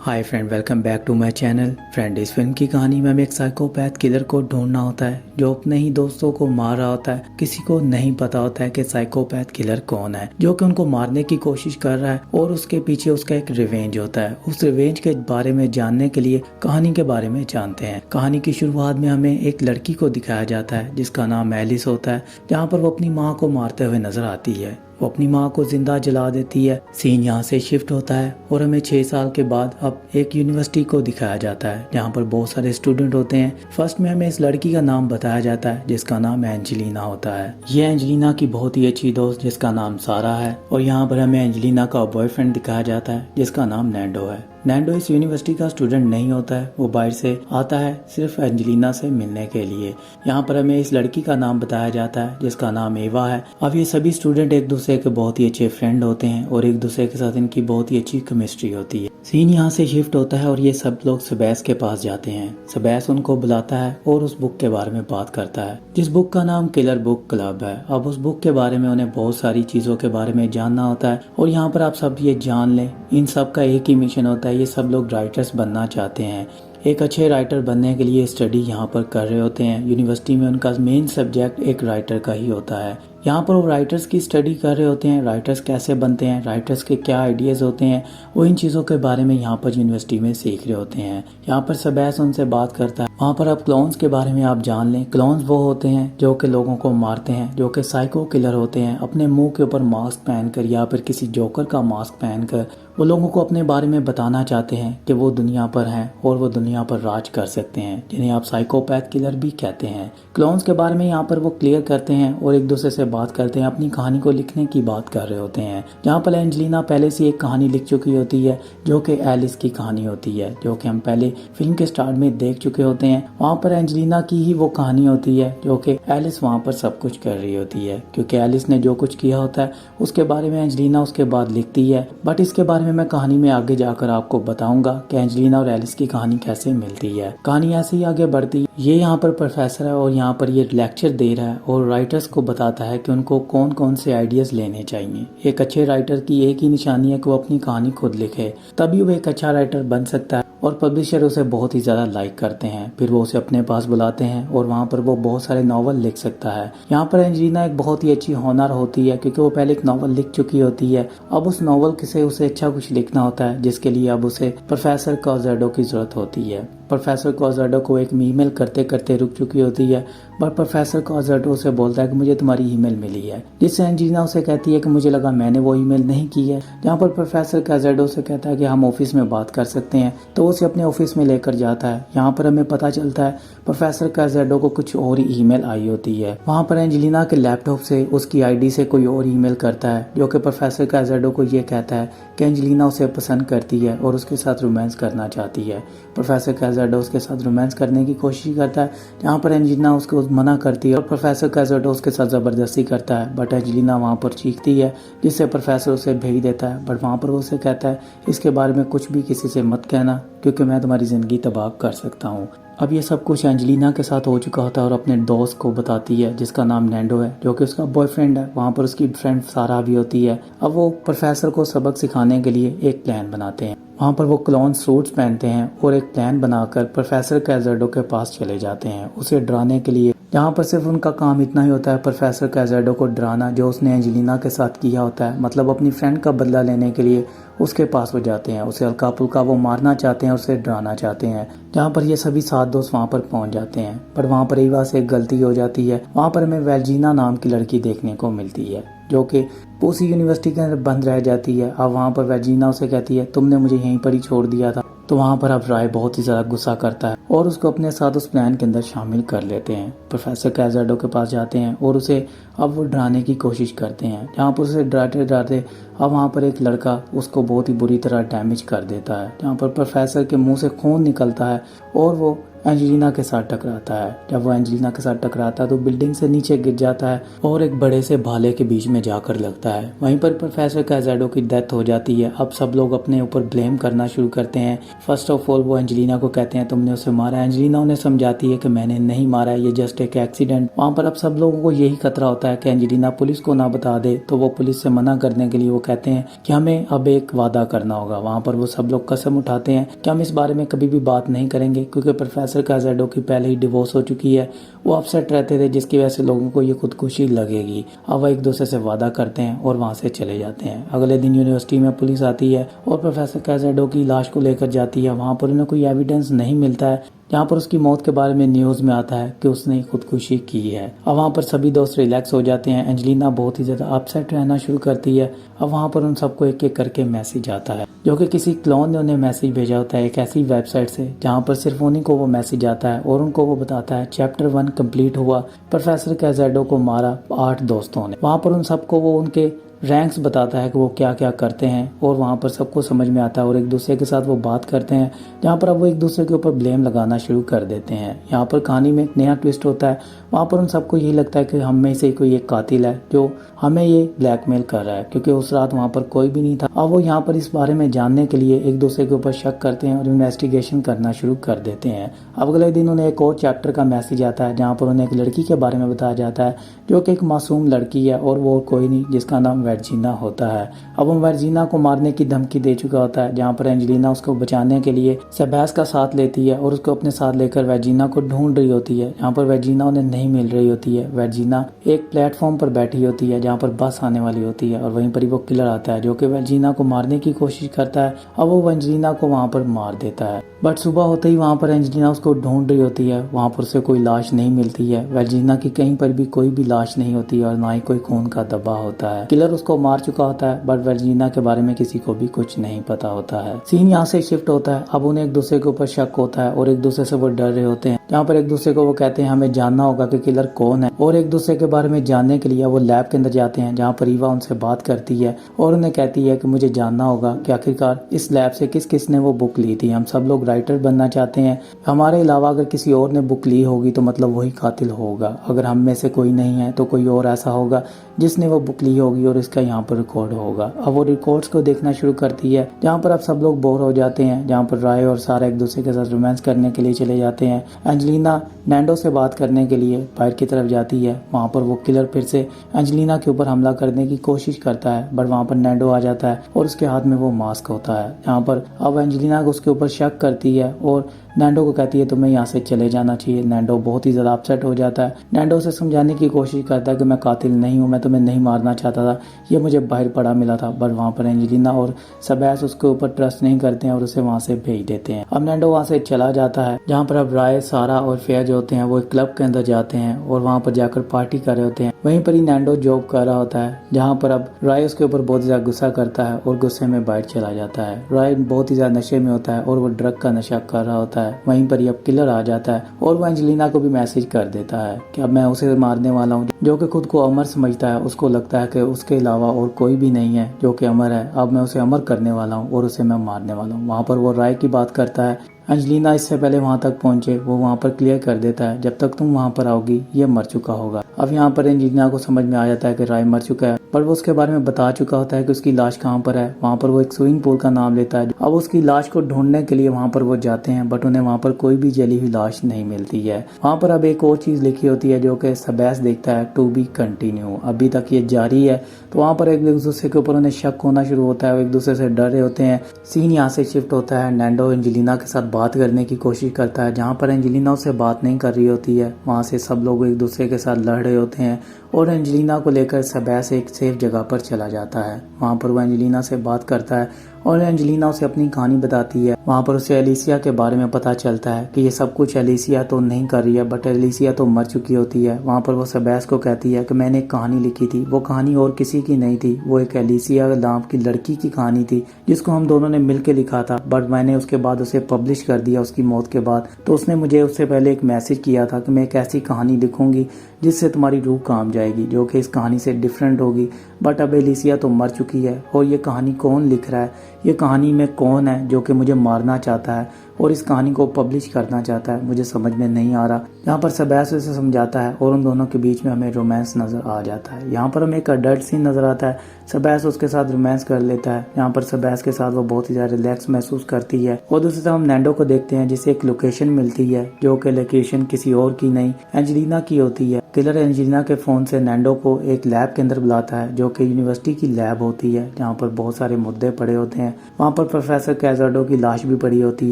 Hi friend, welcome back to my channel. Friend, इस film की कहानी में हमें एक साइकोपैथ किलर को ढूंढना होता है जो अपने ही दोस्तों को मार रहा होता है। किसी को नहीं पता होता है कि साइकोपैथ किलर कौन है जो कि उनको मारने की कोशिश कर रहा है, और उसके पीछे उसका एक रिवेंज होता है। उस रिवेंज के बारे में जानने के लिए कहानी के बारे में जानते हैं। कहानी की शुरुआत में हमें एक लड़की को दिखाया जाता है जिसका नाम एलिस होता है, जहाँ पर वो अपनी माँ को मारते हुए नजर आती है। वो अपनी माँ को जिंदा जला देती है। सीन यहाँ से शिफ्ट होता है और हमें 6 साल के बाद अब एक यूनिवर्सिटी को दिखाया जाता है जहाँ पर बहुत सारे स्टूडेंट होते हैं। फर्स्ट में हमें इस लड़की का नाम बताया जाता है जिसका नाम एंजेलिना होता है। ये एंजेलिना की बहुत ही अच्छी दोस्त जिसका नाम सारा है, और यहाँ पर हमें एंजेलिना का बॉयफ्रेंड दिखाया जाता है जिसका नाम नैंडो है। नैंडो इस यूनिवर्सिटी का स्टूडेंट नहीं होता है, वो बाहर से आता है सिर्फ एंजेलिना से मिलने के लिए। यहाँ पर हमें इस लड़की का नाम बताया जाता है जिसका नाम एवा है। अब ये सभी स्टूडेंट एक दूसरे के बहुत ही अच्छे फ्रेंड होते हैं और एक दूसरे के साथ इनकी बहुत ही अच्छी केमिस्ट्री होती है। सीन यहाँ से शिफ्ट होता है और ये सब लोग सबैस के पास जाते हैं। सबैस उनको बुलाता है और उस बुक के बारे में बात करता है जिस बुक का नाम किलर बुक क्लब है। अब उस बुक के बारे में उन्हें बहुत सारी चीजों के बारे में जानना होता है, और यहाँ पर आप सब ये जान लें, इन सब का एक ही मिशन होता है। ये सब लोग राइटर्स बनना चाहते हैं। एक अच्छे राइटर बनने के लिए स्टडी यहाँ पर कर रहे होते हैं। यूनिवर्सिटी में उनका मेन सब्जेक्ट एक राइटर का ही होता है। यहाँ पर वो राइटर्स की स्टडी कर रहे होते हैं। राइटर्स कैसे बनते हैं, राइटर्स के क्या आइडियाज होते हैं, वो इन चीज़ों के बारे में यहाँ पर यूनिवर्सिटी में सीख रहे होते हैं। यहाँ पर सबैस उनसे बात करता है। वहाँ पर अब क्लोन्स के बारे में आप जान लें। क्लोन्स वो होते हैं जो कि लोगों को मारते हैं, जो कि साइको किलर होते हैं। अपने मुंह के ऊपर मास्क पहनकर या फिर किसी जोकर का मास्क पहनकर वो लोगों को अपने बारे में बताना चाहते हैं कि वो दुनिया पर हैं और वो दुनिया पर राज कर सकते हैं, जिन्हें आप साइकोपैथ किलर भी कहते हैं। क्लोन्स के बारे में यहाँ पर वो क्लियर करते हैं और एक दूसरे से बात करते हैं। अपनी कहानी को लिखने की बात कर रहे होते हैं, जहाँ पर एंजेलिना पहले से एक कहानी लिख चुकी होती है जो कि एलिस की कहानी होती है, जो कि हम पहले फिल्म के स्टार्ट में देख चुके होते हैं। वहाँ पर एंजेलिना की ही वो कहानी होती है जो कि एलिस वहाँ पर सब कुछ कर रही होती है, क्योंकि एलिस ने जो कुछ किया होता है उसके बारे में एंजेलिना उसके बाद लिखती है। बट इसके बारे में मैं कहानी में आगे जाकर आपको बताऊंगा कि एंजेलिना और एलिस की कहानी कैसे मिलती है। कहानी ऐसे ही आगे बढ़ती है। ये यहाँ पर प्रोफेसर है और यहाँ पर ये लेक्चर दे रहा है और राइटर्स को बताता है कि उनको कौन कौन से आइडियाज लेने चाहिए। एक अच्छे राइटर की एक ही निशानी है कि वो अपनी कहानी खुद लिखे, तभी वो एक अच्छा राइटर बन सकता है। और पब्लिशर उसे बहुत ही ज़्यादा लाइक करते हैं, फिर वो उसे अपने पास बुलाते हैं और वहाँ पर वो बहुत सारे नॉवल लिख सकता है। यहाँ पर एंजेलिना एक बहुत ही अच्छी होनर होती है क्योंकि वो पहले एक नॉवल लिख चुकी होती है। अब उस नॉवल से उसे अच्छा कुछ लिखना होता है, जिसके लिए अब उसे प्रोफेसर कॉज़ार्डो की जरूरत होती है। प्रोफेसर कॉज़ार्डो को एक ईमेल करते करते रुक चुकी होती है, बट प्रोफेसर कॉज़ार्डो उसे बोलता है कि मुझे तुम्हारी ईमेल मिली है, जिससे एंजेलिना उसे कहती है कि मुझे लगा मैंने वो ईमेल नहीं की है। जहाँ पर प्रोफेसर कॉज़ार्डो से कहता है कि हम ऑफिस में बात कर सकते हैं, तो उसे अपने ऑफिस में लेकर जाता है। यहाँ पर हमें पता चलता है प्रोफेसर कॉज़ार्डो को कुछ और ही ईमेल आई होती है। वहाँ पर एंजेलिना के लैपटॉप से उसकी आईडी से कोई और ईमेल करता है जो कि प्रोफेसर कॉज़ार्डो को ये कहता है कि एंजेलिना उसे पसंद करती है और उसके साथ रोमांस करना चाहती है। प्रोफेसर कॉज़ार्डो उसके साथ रोमांस करने की कोशिश करता है, जहाँ पर एंजेलिना उसको मना करती है और प्रोफेसर कॉज़ार्डो उसके साथ ज़बरदस्ती करता है। बट एंजेलिना वहाँ पर चीखती है, जिससे प्रोफेसर उसे भेज देता है। बट वहाँ पर वो उसे कहता है इसके बारे में कुछ भी किसी से मत कहना, क्योंकि मैं तुम्हारी ज़िंदगी तबाह कर सकता हूँ। अब ये सब कुछ एंजेलिना के साथ हो चुका होता है और अपने दोस्त को बताती है जिसका नाम नैंडो है, जो कि उसका बॉयफ्रेंड है। वहाँ पर उसकी फ्रेंड सारा भी होती है। अब वो प्रोफेसर को सबक सिखाने के लिए एक प्लान बनाते हैं। वहाँ पर वो क्लोन सूट्स पहनते हैं और एक प्लान बनाकर प्रोफेसर कॉज़ार्डो के पास चले जाते हैं उसे डराने के लिए। जहाँ पर सिर्फ उनका काम इतना ही होता है प्रोफेसर कॉज़ार्डो को डराना, जो उसने एंजेलिना के साथ किया होता है। मतलब अपनी फ्रेंड का बदला लेने के लिए उसके पास वो जाते हैं, उसे हल्का फुल्का वो मारना चाहते हैं, उसे डराना चाहते हैं। जहाँ पर ये सभी 7 दोस्त वहाँ पर पहुँच जाते हैं, पर वहाँ पर एवा से एक गलती हो जाती है। वहाँ पर हमें वेल्जीना नाम की लड़की देखने को मिलती है जो कि उसी यूनिवर्सिटी के अंदर बंद रह जाती है। अब वहाँ पर वेल्जीना उसे कहती है तुमने मुझे यहीं पर ही छोड़ दिया था। तो वहाँ पर अब राय बहुत ही ज़्यादा गुस्सा करता है और उसको अपने साथ उस प्लान के अंदर शामिल कर लेते हैं। प्रोफेसर कॉज़ार्डो के पास जाते हैं और उसे अब वो डराने की कोशिश करते हैं। जहाँ पर उसे डराते डराते अब वहाँ पर एक लड़का उसको बहुत ही बुरी तरह डैमेज कर देता है, जहाँ पर प्रोफेसर के मुंह से खून निकलता है और वो एंजेलिना के साथ टकराता है। जब वो एंजेलिना के साथ टकराता है तो बिल्डिंग से नीचे गिर जाता है और एक बड़े से भाले के बीच में जाकर लगता है। वहीं पर प्रोफेसर कैज़ाडो की डेथ हो जाती है। अब सब लोग अपने ऊपर ब्लेम करना शुरू करते हैं। फर्स्ट ऑफ ऑल वो एंजेलिना को कहते हैं तुमने उसे मारा। एंजेलिना उन्हें समझाती है कि मैंने नहीं मारा, ये जस्ट एक एक्सीडेंट। वहाँ पर अब सब लोगों को यही खतरा होता है कि एंजेलिना पुलिस को ना बता दे, तो वो पुलिस से मना करने के लिए वो कहते हैं कि हमें अब एक वादा करना होगा। वहाँ पर वो सब लोग कसम उठाते हैं कि हम इस बारे में कभी भी बात नहीं करेंगे, क्योंकि प्रोफेसर कैज़ाडो की पहले ही डिवोर्स हो चुकी है। वो अपसेट रहते थे जिसकी वजह से लोगों को ये खुदकुशी लगेगी। अब वो एक दूसरे से वादा करते हैं और वहाँ से चले जाते हैं। अगले दिन यूनिवर्सिटी में पुलिस आती है और प्रोफेसर कैज़ाडो की लाश को लेकर जाती है। वहाँ पर उन्हें कोई एविडेंस नहीं मिलता है जहाँ पर उसकी मौत के बारे में न्यूज़ में आता है कि उसने खुदकुशी की है। अब वहाँ पर सभी दोस्त रिलैक्स हो जाते हैं। एंजेलिना बहुत ही ज़्यादा अपसेट रहना शुरू करती है। अब वहाँ पर उन सबको एक एक करके मैसेज आता है, जो कि किसी क्लोन ने उन्हें मैसेज भेजा होता है एक ऐसी वेबसाइट से जहाँ पर सिर्फ उन्हीं को वो मैसेज आता है और उनको वो बताता है चैप्टर 1 कंप्लीट हुआ, प्रोफेसर कैज़ाडो को मारा 8 दोस्तों ने। वहाँ पर उन सबको वो उनके रैंक्स बताता है कि वो क्या क्या करते हैं और वहाँ पर सबको समझ में आता है और एक दूसरे के साथ वो बात करते हैं, जहाँ पर अब वो एक दूसरे के ऊपर ब्लेम लगाना शुरू कर देते हैं। यहाँ पर कहानी में एक नया ट्विस्ट होता है। वहाँ पर उन सबको यही लगता है कि हम में से कोई एक कातिल है जो हमें ये ब्लैकमेल कर रहा है, क्योंकि उस रात वहाँ पर कोई भी नहीं था। अब वो यहाँ पर इस बारे में जानने के लिए एक दूसरे के ऊपर शक करते हैं और इन्वेस्टिगेशन करना शुरू कर देते हैं। अब अगले दिन उन्हें एक और चैप्टर का मैसेज आता है जहाँ पर उन्हें एक लड़की के बारे में बताया जाता है जो कि एक मासूम लड़की है और वो कोई नहीं जिसका नाम वर्जीना होता है। अब वो वर्जीना को मारने की धमकी दे चुका होता है, जहाँ पर एंजेलिना उसको बचाने के लिए सेबैस का साथ लेती है और उसको अपने साथ लेकर वर्जीना को ढूंढ रही होती है। जहाँ पर वर्जीना उन्हें नहीं मिल रही होती है। वर्जीना एक प्लेटफॉर्म पर बैठी होती है जहाँ पर बस आने वाली होती है और वहीं पर ही वो किलर आता है जो कि वर्जीना को मारने की कोशिश करता है। अब वो एंजेलिना को वहाँ पर मार देता है, बट सुबह होते ही वहाँ पर एंजेलिना उसको ढूंढ रही होती है। वहाँ पर उसे कोई लाश नहीं मिलती है। वर्जीना की कहीं पर भी कोई भी लाश नहीं होती है और ना ही कोई खून का धब्बा होता है। किलर उसको मार चुका होता है, बट वर्जीना के बारे में किसी को भी कुछ नहीं पता होता है। सीन यहाँ से शिफ्ट होता है। अब उन्हें एक दूसरे के ऊपर शक होता है और एक दूसरे से वो डर रहे होते हैं, जहाँ पर एक दूसरे को वो कहते हैं हमें जानना होगा कि किलर कौन है। और एक दूसरे के बारे में जानने के लिए वो लैब के अंदर जाते हैं, जहाँ पर ईवा उनसे बात करती है और उन्हें कहती है कि मुझे जानना होगा कि आखिरकार इस लैब से किस किस ने वो बुक ली थी। हम सब लोग राइटर बनना चाहते हैं। हमारे अलावा अगर किसी और ने बुक ली होगी तो मतलब वही कातिल होगा। अगर हम में से कोई नहीं है तो कोई और ऐसा होगा जिसने वो बुक ली होगी और इसका यहाँ पर रिकॉर्ड होगा। अब वो रिकॉर्ड्स को देखना शुरू करती है, जहाँ पर अब सब लोग बोर हो जाते हैं, जहाँ पर राय और सारा एक दूसरे के साथ रोमांस करने के लिए चले जाते हैं। एंजेलिना नैंडो से बात करने के लिए बाहर की तरफ जाती है। वहाँ पर वो किलर फिर से एंजेलिना के ऊपर हमला करने की कोशिश करता है, बट वहाँ पर नैंडो आ जाता है और उसके हाथ में वो मास्क होता है। जहाँ पर अब एंजेलिना को उसके ऊपर शक करती है और नैंडो को कहती है तुम्हें यहाँ से चले जाना चाहिए। नैंडो बहुत ही ज़्यादा अपसेट हो जाता है। नैंडो उसे समझाने की कोशिश करता है कि मैं कातिल नहीं हूँ, मैं तुम्हें नहीं मारना चाहता था, ये मुझे बाहर पड़ा मिला था। बट वहाँ पर एंजेलिना और सेबैस उसके ऊपर ट्रस्ट नहीं करते हैं और उसे वहाँ से भेज देते हैं। अब नैंडो वहाँ से चला जाता है, जहाँ पर अब राय, सारा और फेयर जो होते हैं वो एक क्लब के अंदर जाते हैं और वहाँ पर जाकर पार्टी कर रहे होते हैं। वहीं पर ही नैंडो जॉब कर रहा होता है, जहाँ पर अब राय उसके ऊपर बहुत ज़्यादा गुस्सा करता है और गुस्से में बाहर चला जाता है। राय बहुत ही ज़्यादा नशे में होता है और वो ड्रग का नशा कर रहा होता है। वहीं पर ही अब किलर आ जाता है और वो एंजेलिना को भी मैसेज कर देता है कि अब मैं उसे मारने वाला हूँ, जो कि खुद को अमर समझता है। उसको लगता है कि उसके अलावा और कोई भी नहीं है जो कि अमर है। अब मैं उसे अमर करने वाला हूँ और उसे मैं मारने वाला हूँ। वहाँ पर वो राय की बात करता है। एंजेलिना इससे पहले वहाँ तक पहुँचे वो वहाँ पर क्लियर कर देता है जब तक तुम वहाँ पर आओगी ये मर चुका होगा। अब यहाँ पर एंजेलिना को समझ में आ जाता है कि राय मर चुका है, पर वो उसके बारे में बता चुका होता है कि उसकी लाश कहाँ पर है। वहाँ पर वो एक स्विमिंग पूल का नाम लेता है। अब उसकी लाश को ढूंढने के लिए वहाँ पर वो जाते हैं, बट उन्हें वहाँ पर कोई भी जली हुई लाश नहीं मिलती है। वहाँ पर अब एक और चीज़ लिखी होती है जो कि सेबैस देखता है, टू बी कंटिन्यू, अभी तक ये जारी है। तो वहाँ पर एक दूसरे के ऊपर उन्हें शक होना शुरू होता है, वो एक दूसरे से डर रहे होते हैं। सीन यहाँ से शिफ्ट होता है। नैंडो एंजेलिना के साथ बात करने की कोशिश करता है, जहाँ पर एंजेलिना उससे बात नहीं कर रही होती है। वहाँ से सब लोग एक दूसरे के साथ लड़ रहे होते हैं और एंजेलिना को लेकर सेबैस एक सेफ जगह पर चला जाता है। वहाँ पर वो एंजेलिना से बात करता है और एंजेलिना उसे अपनी कहानी बताती है। वहाँ पर उसे एलिसिया के बारे में पता चलता है कि ये सब कुछ एलिसिया तो नहीं कर रही है, बट एलिसिया तो मर चुकी होती है। वहाँ पर वो सेबैस को कहती है कि मैंने एक कहानी लिखी थी, वो कहानी और किसी की नहीं थी, वो एक एलिसिया नाम की लड़की की कहानी थी जिसको हम दोनों ने मिलकर लिखा था, बट मैंने उसके बाद उसे पब्लिश कर दिया उसकी मौत के बाद। तो उसने मुझे उससे पहले एक मैसेज किया था कि मैं एक ऐसी कहानी लिखूंगी जिससे तुम्हारी रूह काम जाएगी, जो कि इस कहानी से डिफरेंट होगी। बट अब एलिसिया तो मर चुकी है और ये कहानी कौन लिख रहा है, ये कहानी में कौन है जो कि मुझे मारना चाहता है और इस कहानी को पब्लिश करना चाहता है, मुझे समझ में नहीं आ रहा। यहाँ पर सबैस उसे समझाता है और उन दोनों के बीच में हमें रोमांस नजर आ जाता है। यहाँ पर हमें एक अडल्ट सीन नजर आता है, सबैस उसके साथ रोमांस कर लेता है। यहाँ पर सबैस के साथ वो बहुत ही ज्यादा रिलैक्स महसूस करती है। और दूसरी तरफ हम नैंडो को देखते हैं जिसे एक लोकेशन मिलती है जो कि लोकेशन किसी और की नहीं एंजेलिना की होती है। किलर एंजेलिना के फोन से नैंडो को एक लैब के अंदर बुलाता है जो कि यूनिवर्सिटी की लैब होती है, जहाँ पर बहुत सारे मुद्दे पड़े होते हैं। वहाँ पर प्रोफेसर कैजार्डो की लाश भी पड़ी होती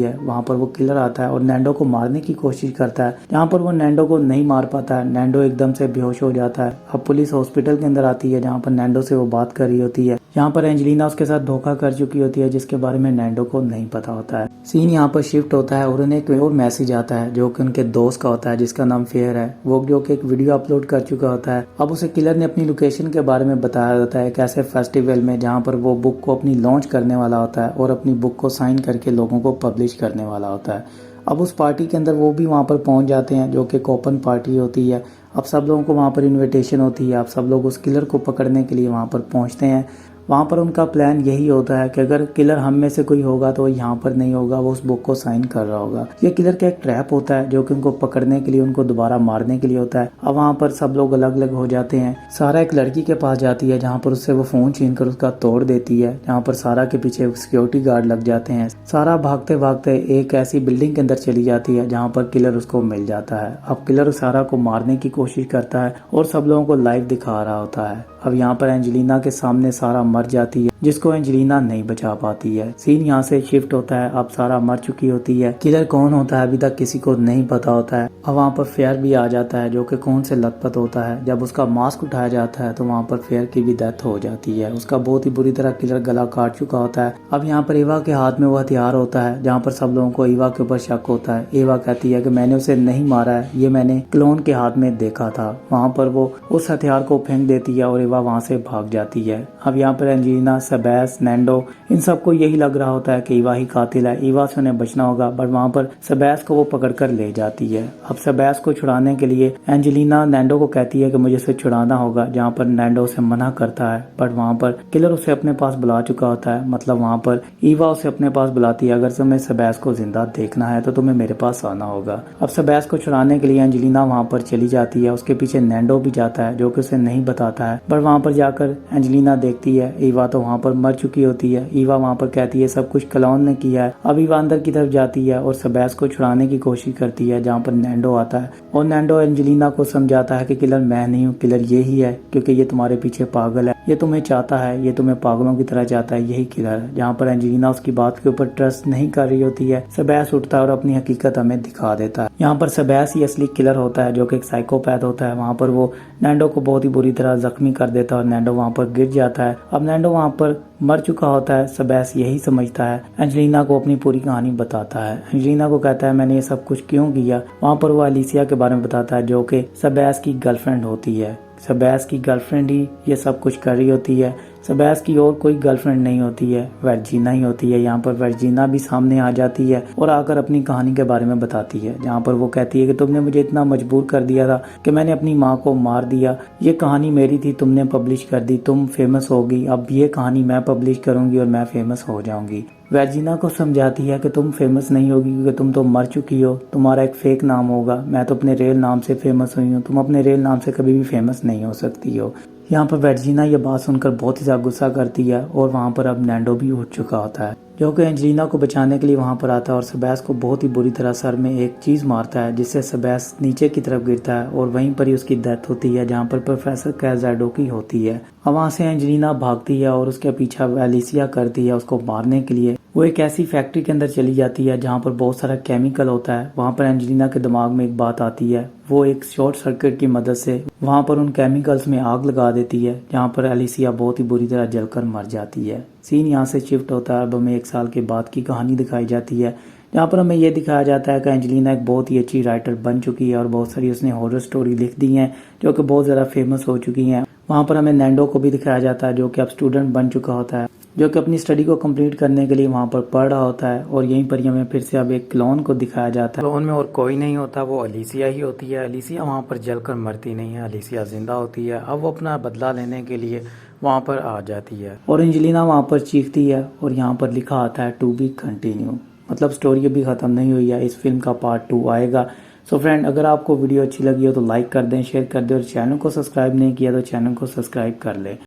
है। वहाँ पर वो किलर आता है और नैंडो को मारने की कोशिश करता है। जहाँ पर वो नैंडो को नहीं मार पाता है, नैंडो एकदम से बेहोश हो जाता है। अब पुलिस हॉस्पिटल के अंदर आती है जहाँ पर नैंडो से वो बात कर रही होती है। यहाँ पर एंजेलिना उसके साथ धोखा कर चुकी होती है जिसके बारे में नैंडो को नहीं पता होता है। सीन यहाँ पर शिफ्ट होता है और उन्हें एक और मैसेज आता है जो कि उनके दोस्त का होता है जिसका नाम फेयर है, वो जो कि एक वीडियो अपलोड कर चुका होता है। अब उसे किलर ने अपनी लोकेशन के बारे में बताया होता है एक ऐसे फेस्टिवल में जहाँ पर वो बुक को अपनी लॉन्च करने वाला होता है और अपनी बुक को साइन करके लोगों को पब्लिश करने वाला होता है। अब उस पार्टी के अंदर वो भी वहाँ पर पहुँच जाते हैं जो कि एक ओपन पार्टी होती है। अब सब लोगों को वहाँ पर इनविटेशन होती है। अब सब लोग उस किलर को पकड़ने के लिए वहाँ पर पहुँचते हैं। वहाँ पर उनका प्लान यही होता है कि अगर किलर हम में से कोई होगा तो वो यहाँ पर नहीं होगा, वो उस बुक को साइन कर रहा होगा। ये किलर का एक ट्रैप होता है जो कि उनको पकड़ने के लिए, उनको दोबारा मारने के लिए होता है। अब वहाँ पर सब लोग अलग अलग हो जाते हैं। सारा एक लड़की के पास जाती है जहाँ पर उससे वो फोन छीन कर उसका तोड़ देती है। जहाँ पर सारा के पीछे सिक्योरिटी गार्ड लग जाते हैं। सारा भागते भागते एक ऐसी बिल्डिंग के अंदर चली जाती है जहाँ पर किलर उसको मिल जाता है। अब किलर सारा को मारने की कोशिश करता है और सब लोगों को लाइव दिखा रहा होता है। अब यहाँ पर एंजेलिना के सामने सारा मर जाती है जिसको एंजेलिना नहीं बचा पाती है। सीन यहाँ से शिफ्ट होता है, अब सारा मर चुकी होती है। किलर कौन होता है अभी तक किसी को नहीं पता होता है। अब वहाँ पर फेयर भी आ जाता है जो कि खून से लथपथ होता है। जब उसका मास्क उठाया जाता है तो वहाँ पर फेयर की भी डेथ हो जाती है। उसका बहुत ही बुरी तरह किलर गला काट चुका होता है। अब यहाँ पर एवा के हाथ में वो हथियार होता है जहाँ पर सब लोगों को एवा के ऊपर शक होता है। एवा कहती है कि मैंने उसे नहीं मारा है, ये मैंने क्लोन के हाथ में देखा था। वहाँ पर वो उस हथियार को फेंक देती है और एवा वहाँ से भाग जाती है। अब यहाँ पर एंजेलिना, सबैस, नैंडो इन सबको यही लग रहा होता है कि ईवा ही कातिल है, ईवा से उन्हें बचना होगा। बट वहाँ पर सबैस को वो पकड़कर ले जाती है। अब सबैस को छुड़ाने के लिए एंजेलिना नैंडो को कहती है कि मुझे उसे छुड़ाना होगा, जहाँ पर नैंडो उसे मना करता है। बट वहाँ पर किलर उसे अपने पास बुला चुका होता है। मतलब वहाँ पर ईवा उसे अपने पास बुलाती है, अगर तुम्हें सबैस को जिंदा देखना है तो तुम्हें मेरे पास आना होगा। अब सबैस को छुड़ाने के लिए एंजेलिना वहाँ पर चली जाती है। उसके पीछे नैंडो भी जाता है जो कि उसे नहीं बताता है। बट वहाँ पर जाकर एंजेलिना देखती है ईवा तो वहाँ पर मर चुकी होती है। ईवा वहाँ पर कहती है सब कुछ क्लोन ने किया है। अब ईवा अंदर की तरफ जाती है और सबैस को छुड़ाने की कोशिश करती है, जहाँ पर नैंडो आता है और नैंडो एंजेलिना को समझाता है कि किलर मैं नहीं हूँ, किलर ये ही है क्योंकि ये तुम्हारे पीछे पागल है, ये तुम्हें चाहता है, ये तुम्हें पागलों की तरह चाहता है, यही किलर है। जहाँ पर एंजेलिना उसकी बात के ऊपर ट्रस्ट नहीं कर रही होती है, सबैस उठता है और अपनी हकीकत हमें दिखा देता है। यहाँ पर सबैस ही असली किलर होता है जो कि एक साइकोपैथ होता है। वहाँ पर वो नैंडो को बहुत ही बुरी तरह जख्मी कर देता है और नैंडो वहाँ पर गिर जाता है। अब नैंडो वहाँ पर मर चुका होता है। सबैस यही समझता है, एंजेलिना को अपनी पूरी कहानी बताता है। एंजेलिना को कहता है मैंने ये सब कुछ क्यों किया। वहाँ पर वो अलीसिया के बारे में बताता है जो कि सबैस की गर्लफ्रेंड होती है। सबैस की गर्लफ्रेंड ही ये सब कुछ कर रही होती है। सबैस की और कोई गर्लफ्रेंड नहीं होती है, वर्जीना ही होती है। यहाँ पर वर्जीना भी सामने आ जाती है और आकर अपनी कहानी के बारे में बताती है, जहाँ पर वो कहती है कि तुमने मुझे इतना मजबूर कर दिया था कि मैंने अपनी माँ को मार दिया। ये कहानी मेरी थी, तुमने पब्लिश कर दी, तुम फेमस होगी। अब ये कहानी मैं पब्लिश करूंगी और मैं फेमस हो जाऊंगी। वर्जीना को समझाती है कि तुम फेमस नहीं होगी क्योंकि तुम तो मर चुकी हो, तुम्हारा एक फेक नाम होगा। मैं तो अपने रियल नाम से फेमस हुई हूँ, तुम अपने रियल नाम से कभी भी फेमस नहीं हो सकती हो। यहाँ पर वर्जीना ये बात सुनकर बहुत ही ज्यादा गुस्सा करती है और वहाँ पर अब नैंडो भी उठ चुका होता है जो कि एंजेलिना को बचाने के लिए वहाँ पर आता है और सबैस को बहुत ही बुरी तरह सर में एक चीज मारता है जिससे सबैस नीचे की तरफ गिरता है और वहीं पर ही उसकी डेथ होती है, जहाँ पर प्रोफेसर कैजार्डो की होती है। अब वहाँ से एंजेलिना भागती है और उसके पीछा एलिसिया करती है उसको मारने के लिए। वो एक ऐसी फैक्ट्री के अंदर चली जाती है जहाँ पर बहुत सारा केमिकल होता है। वहाँ पर एंजेलिना के दिमाग में एक बात आती है, वो एक शॉर्ट सर्किट की मदद से वहाँ पर उन केमिकल्स में आग लगा देती है, जहाँ पर एलिसिया बहुत ही बुरी तरह जलकर मर जाती है। सीन यहाँ से शिफ्ट होता है, अब हमें 1 साल के बाद की कहानी दिखाई जाती है, जहाँ पर हमें ये दिखाया जाता है कि एंजेलिना एक बहुत ही अच्छी राइटर बन चुकी है और बहुत सारी उसने हॉरर स्टोरी लिख दी हैं जो कि बहुत ज़्यादा फेमस हो चुकी हैं। वहाँ पर हमें नैंडो को भी दिखाया जाता है जो कि अब स्टूडेंट बन चुका होता है, जो कि अपनी स्टडी को कंप्लीट करने के लिए वहाँ पर पढ़ रहा होता है। और यहीं पर हमें फिर से अब एक क्लोन को दिखाया जाता है। क्लोन में और कोई नहीं होता, वो एलिसिया ही होती है। एलिसिया वहाँ पर जलकर मरती नहीं है, एलिसिया जिंदा होती है। अब वो अपना बदला लेने के लिए वहाँ पर आ जाती है और एंजेलिना वहाँ पर चीखती है और यहाँ पर लिखा आता है टू बी कंटिन्यू। मतलब स्टोरी अभी ख़त्म नहीं हुई है, इस फिल्म का पार्ट 2 आएगा। सो फ्रेंड, अगर आपको वीडियो अच्छी लगी हो तो लाइक कर दें, शेयर कर दें और चैनल को सब्सक्राइब नहीं किया तो चैनल को सब्सक्राइब कर लें।